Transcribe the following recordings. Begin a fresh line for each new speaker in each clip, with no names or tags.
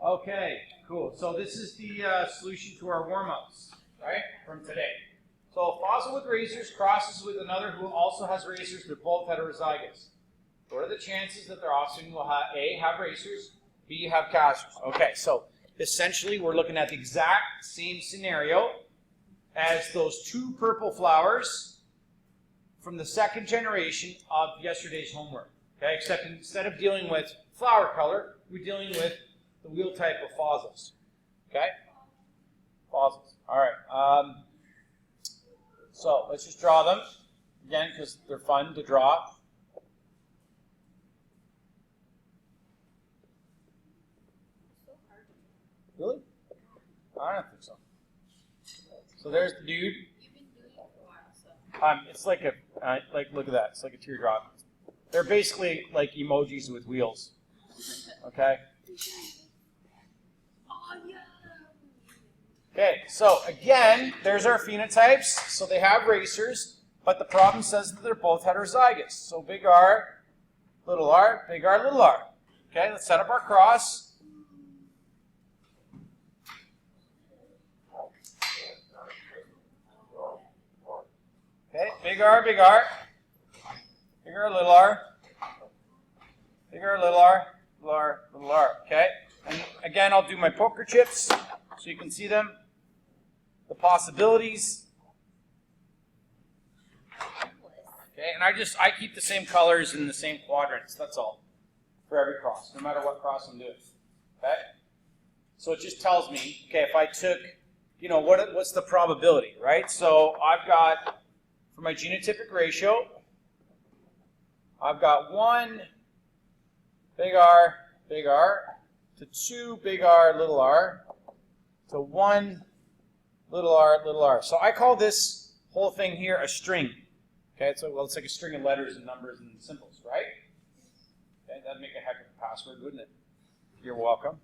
Okay, cool. So this is the solution to our warm-ups, right, from today. So a fossil with racers crosses with another who also has racers. They're both heterozygous. What are the chances that their offspring will have, A, have racers, B, have casters? Okay, so essentially we're looking at the exact same scenario as those two purple flowers from the second generation of yesterday's homework. Okay, except instead of dealing with flower color, we're dealing with the wheel type of fossils. Okay? Fossils. All right. So let's just draw them again because they're fun to draw. Really? I don't think so. So there's the dude.
You've been doing it for a while, so.
It's like a look at that. It's like a teardrop. They're basically like emojis with wheels. Okay.
Oh, yeah.
Okay, so again, there's our phenotypes. So they have racers, but the problem says that they're both heterozygous. So big R, little r, big R, little r. Okay, let's set up our cross. Okay, big R, big R. Big R, little r. Big R, little r, little r, little r. Okay, and again, I'll do my poker chips so you can see them. The possibilities. Okay, and I keep the same colors in the same quadrants, that's all, for every cross, no matter what cross I'm doing. Okay? So it just tells me, okay, if I took, you know, what's the probability, right? So I've got, for my genotypic ratio, I've got 1 big R to 2 big R, little r, to 1 little r. So I call this whole thing here a string. Okay, so well, it's like a string of letters and numbers and symbols, right? Okay, that'd make a heck of a password, wouldn't it? You're welcome.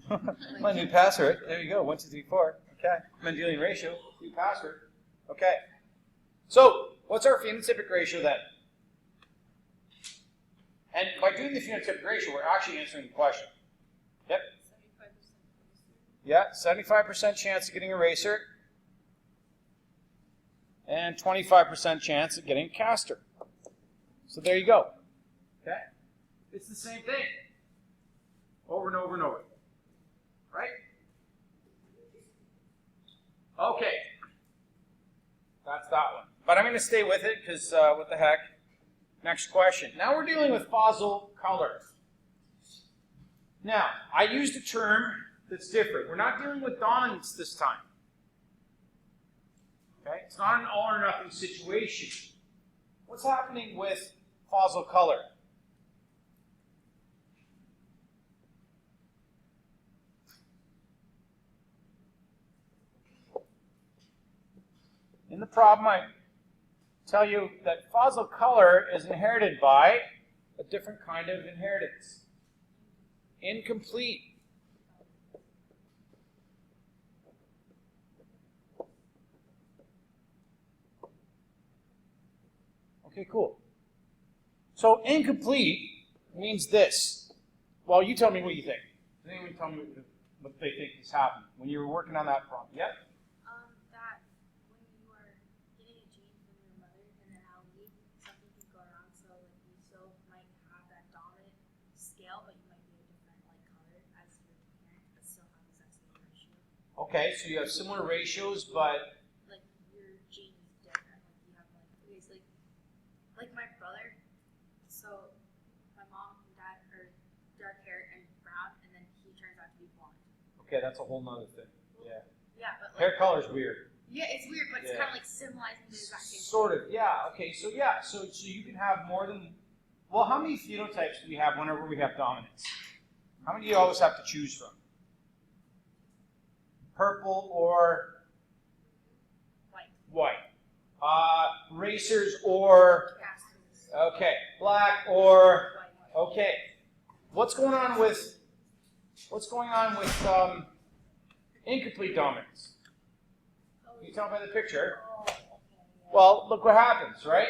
Okay. My new password. There you go. 1, 2, 3, 4. Okay. Mendelian ratio. New password. Okay. So what's our phenotypic ratio then? And by doing the phenotypic ratio, we're actually answering the question. Yep. Yeah, 75% chance of getting a racer and 25% chance of getting a caster. So there you go. Okay? It's the same thing. Over and over and over. Right? Okay. That's that one. But I'm going to stay with it because what the heck. Next question. Now we're dealing with fossil color. Now, I used a term that's different. We're not dealing with dominance this time. Okay? It's not an all or nothing situation. What's happening with fossil color? In the problem, I tell you that fossil color is inherited by a different kind of inheritance. Incomplete. Okay, cool. So incomplete means this. Well, you tell me what you think. Does anyone tell me what they think is happening when you were working on that problem? Yep.
That when you are getting a gene from your mother and then allele, something can go wrong. So like you still might have that dominant scale, but you might be a different like color as your parent, but still have the exact same ratio.
Okay, so you have similar ratios, but
like your gene is different. Like you have like my brother. So my mom and dad are dark hair and brown, and then he turns out to be blonde.
okay, that's a whole nother thing. Yeah.
Yeah, but like,
Hair color is weird.
yeah, it's weird, but it's kind of like symbolizing the exact same.
Sort of, yeah. Okay, so yeah, so you can have more than. Well, how many phenotypes do we have whenever we have dominance? How many do you always have to choose from? Purple or white? Racers or okay, black or okay. What's going on with incomplete dominance? Can you tell by the picture? Well, look what happens, right?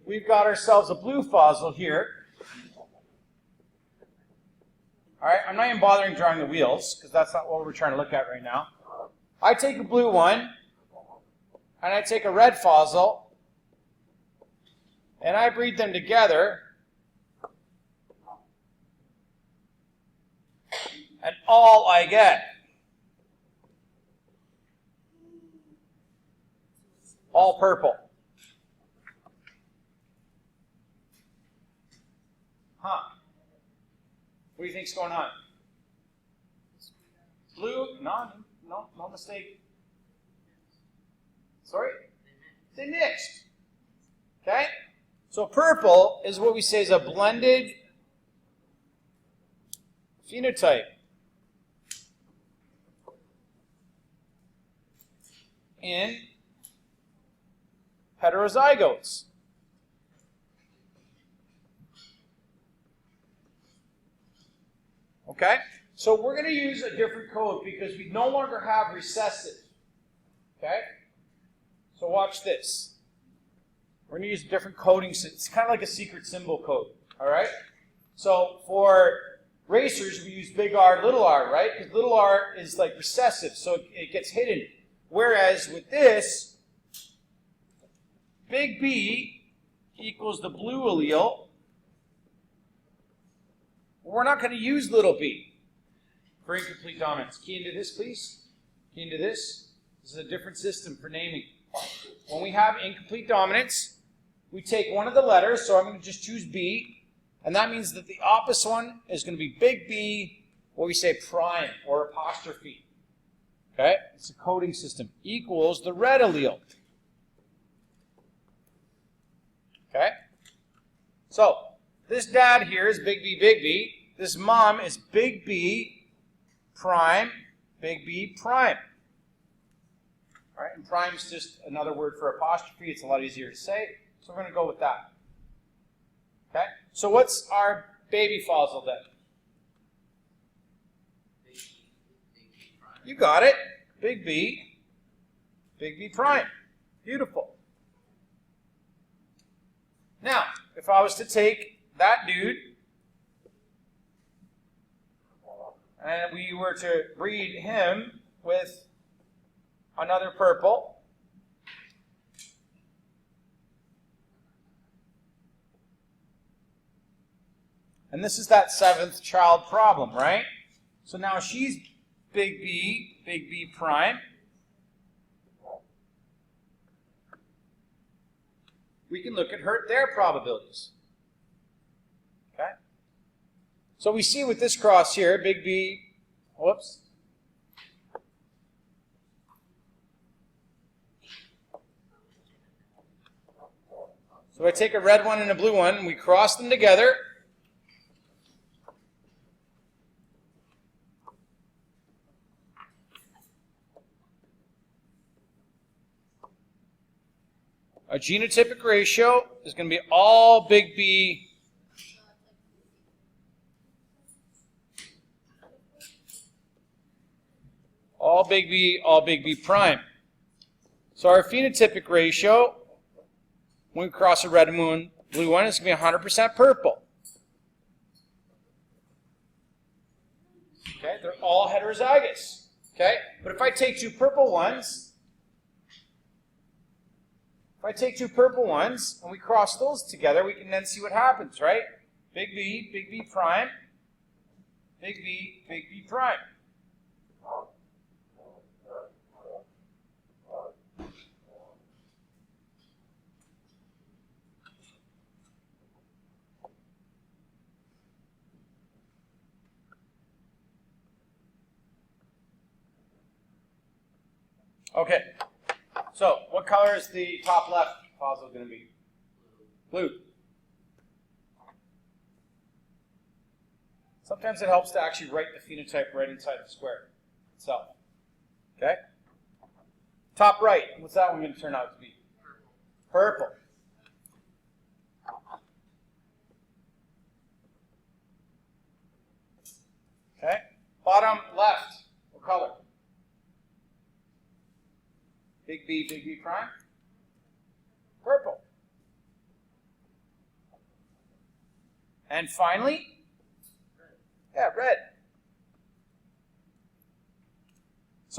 We've got ourselves a blue fossil here. All right, I'm not even bothering drawing the wheels because that's not what we're trying to look at right now. I take a blue one, and I take a red fossil, and I breed them together, and all I get, all purple. Huh. What do you think's going on? Blue? No mistake. Sorry? They mixed. Okay? So purple is what we say is a blended phenotype. In heterozygotes. Okay? So we're going to use a different code because we no longer have recessive. Okay? So watch this. We're going to use a different coding system. It's kind of like a secret symbol code. All right? So for racers, we use big R, little r, right? Because little r is like recessive, so it gets hidden. Whereas with this, big B equals the blue allele. We're not going to use little b for incomplete dominance. Key into this, please. Key into this. This is a different system for naming. When we have incomplete dominance, we take one of the letters, so I'm going to just choose B, and that means that the opposite one is going to be big B, what we say prime, or apostrophe. Okay? It's a coding system. Equals the red allele. Okay? So, this dad here is big B, big B. This mom is big B prime, big B prime. All right, and prime is just another word for apostrophe. It's a lot easier to say, so we're going to go with that. Okay? So what's our baby fossil then? You got it. Big B prime. Beautiful. Now, if I was to take that dude and we were to breed him with another purple, and this is that seventh child problem, right? So now she's big B prime. We can look at their probabilities. Okay? So we see with this cross here, big B, whoops. So I take a red one and a blue one, and we cross them together. Our genotypic ratio is going to be all big B. All big B prime. So our phenotypic ratio, when we cross a red and blue one, is going to be 100% purple. Okay, they're all heterozygous. Okay, but if I take two purple ones, and we cross those together, we can then see what happens, right? Big B prime, big B prime. Okay, so what color is the top left fossil going to be? Blue. Sometimes it helps to actually write the phenotype right inside the square itself. Okay? Top right, what's that one going to turn out to be? Purple. Okay? Bottom left, what color? Big B prime? Purple. And finally, yeah, red.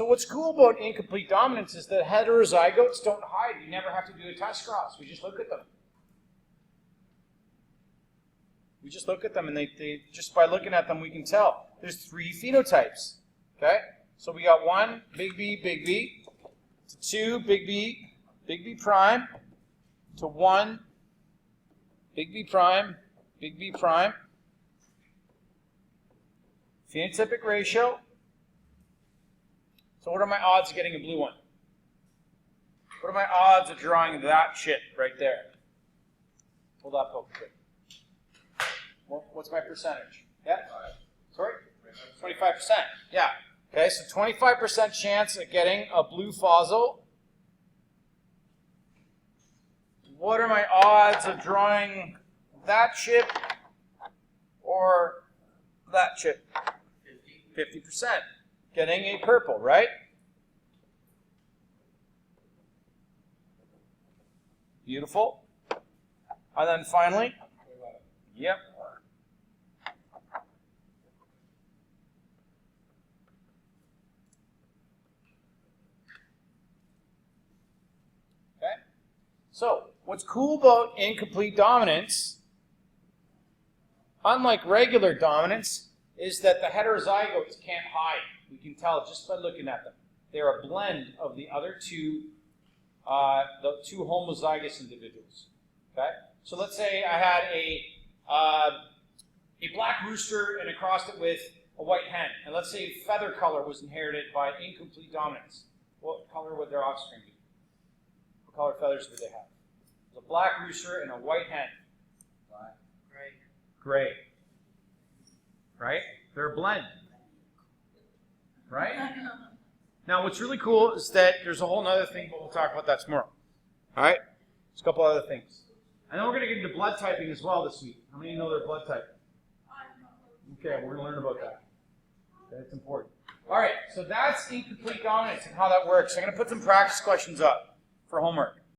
So what's cool about incomplete dominance is that heterozygotes don't hide. You never have to do a test cross. We just look at them. We just look at them, and they just by looking at them, we can tell. There's 3 phenotypes. Okay? So we got 1, big B, to 2, big B prime, to 1, big B prime, phenotypic ratio. So what are my odds of getting a blue one? What are my odds of drawing that shit right there? Hold up, quick. What's my percentage? Yeah? Sorry? 25%. Yeah. Okay, so 25% chance of getting a blue fossil. What are my odds of drawing that chip or that chip? 50%. Getting a purple, right? Beautiful. And then finally, yep. Okay. So, what's cool about incomplete dominance, unlike regular dominance, is that the heterozygotes can't hide. We can tell just by looking at them. They're a blend of the other two homozygous individuals. Okay? So let's say I had a black rooster and I crossed it with a white hen. And let's say feather color was inherited by incomplete dominance. What color would their offspring be? What color feathers would they have? There's a black rooster and a white hen. Black. Gray. Right? They're a blend. Right? Now, what's really cool is that there's a whole other thing, but we'll talk about that tomorrow. All right? There's a couple other things. And then we're going to get into blood typing as well this week. How many of you know their blood type? Okay, we're going to learn about that. That's important. All right, so that's incomplete dominance and how that works. I'm going to put some practice questions up for homework.